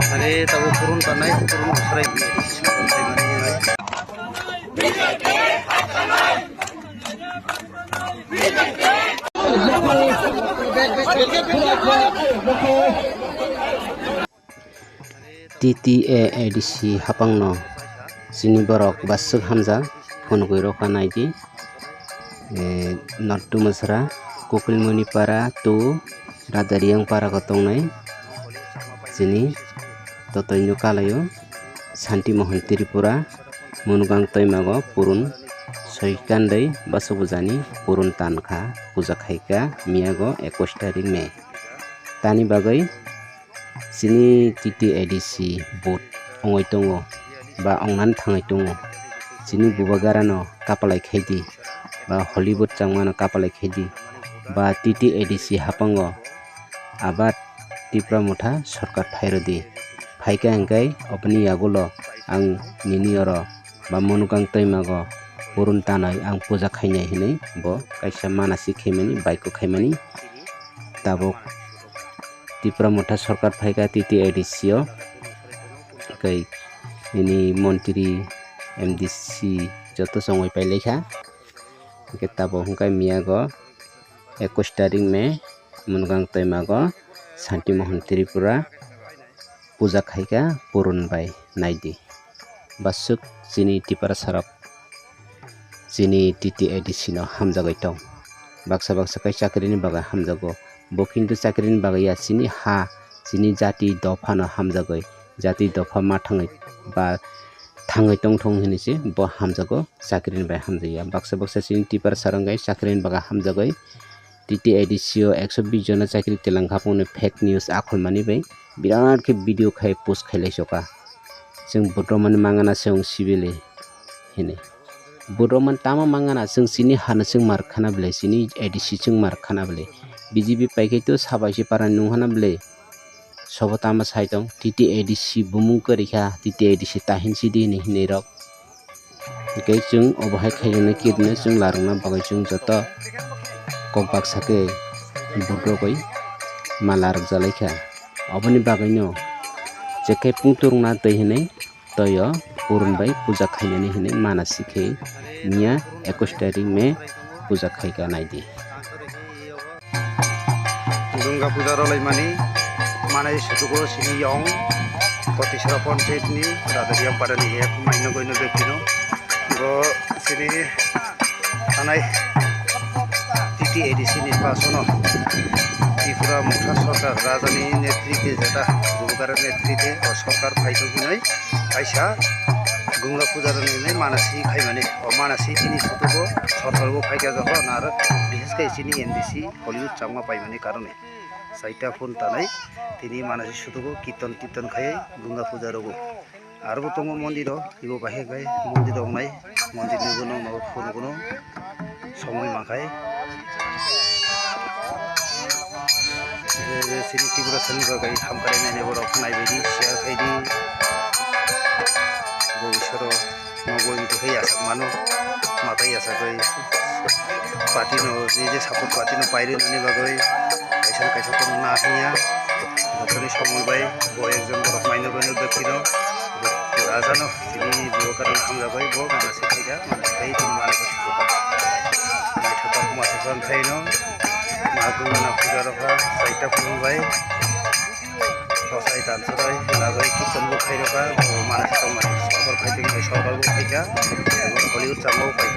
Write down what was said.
Hari tahu turun tanah turun serai TTADC hapangno sini borok basuk hamza phone goiro kanai di Nortu Masra Kokilmuni para tu Radariang para kotongnai sini totoinyo kalayo Santi Mohon Tripura Munugang Toimago Purun Soikandai Basubujani Purun Tankha Puja Khaika Miago 21 tarik Mei Tani bagai sini TTADC bot ongoi tongo ba ongnan thangai tongo sini bubagarano kapalai khaidi ba Hollywood changmano kapalai khaidi ba TTADC hapango abat tipra mutha sarkar phairodi phaika hangkai opni yagulo ang nini oro ba Munugang Toimago purun tanai ang puja khainai hinai bo kaisa manasi khaimani baiko khaimani tabok tipra mutha sarkar phaika TTADC o kai ini montri MDC joto songoi pai lekha ketabo hungkai miago 21 tarik Mei Munugang Toimago Santi Mohon Tripura puja khaika purun bai naidi basuk sini tipara sarap sini TTADC no hamjagai tong baksa kai chakrini baga hamjago bo kintu chakrini baga ya sini ha sini jati dofa no hamjagai jati dofa ma thangai tong hinise bo hamjago chakrini bai hamjaya baksa sini tipara sarangai chakrini baga hamjagai TTADC o 120 jona chakri telangkha pone fake news akhol mani bai birat ke video khai post khailai soka jeng botroman mangana song sibele hine botroman tama mangana jeng sini hana jeng mar khana bele sini ADC jeng mar khana bele BJP paikai to sabaisi para nunghana bele sobotama saitong TTADC bumung korikha TTADC tahin sidi ni hine rok kai jeng obahai khaijana kirne jeng larungna bagai jeng joto kompak sake bodro koi malar jalaikha oboni bagaino jekai pungturungna tei hinai toyo purun bai puja khainani hinai manasi khei nia 21 tarik Mei puja khaika naidi Durga puja rolai mani manai sutugo sini yong Kotisra Panchayat ni Radariang Padani he maino goino bektino go sini anai TTADC निर्वाचन त्रिपुरा मुख्य सरकार राजानि नेतृत्वे जेटा गुरुगार नेतृत्वे सरकार फाइथुगिनै काइसा गुंगा पूजा रनै मानसी खाइमाने मानसी तिनी सुतुको सरकारको फाइका जख नार विशेष गरी सिनी MDC हलिउड चांगमा पाइमाने कारणे साइटा फोन तानै तिनी मानसी सुतुको कीर्तन खाइ गुंगा पूजा रगो आरो तंग मन्दिर इबो बाहे गाय मन्दिर दंनाय मन्दिर निगुनो माबा फोनगुनो समय माखाय sini Tripura sani bagai hamkarai nai borok khnai baidi share khaidi go isoro mogoi mitu khai asak mano matai asakai party no je support party no paire nani bagai kaisa kono na hiya botoni somoy bai bo ekjon borok maino goino bektino rajano sini bokaran hamjabai bo manasi khaiga manasi khai tin manasi suka nai thata kumasan khaino Magungana puja roka saita purunbai sosai tansurai lagai kirtan bu khai roka manas tong manas sorkar khai ting sorkar bu khaika Hollywood chamo pai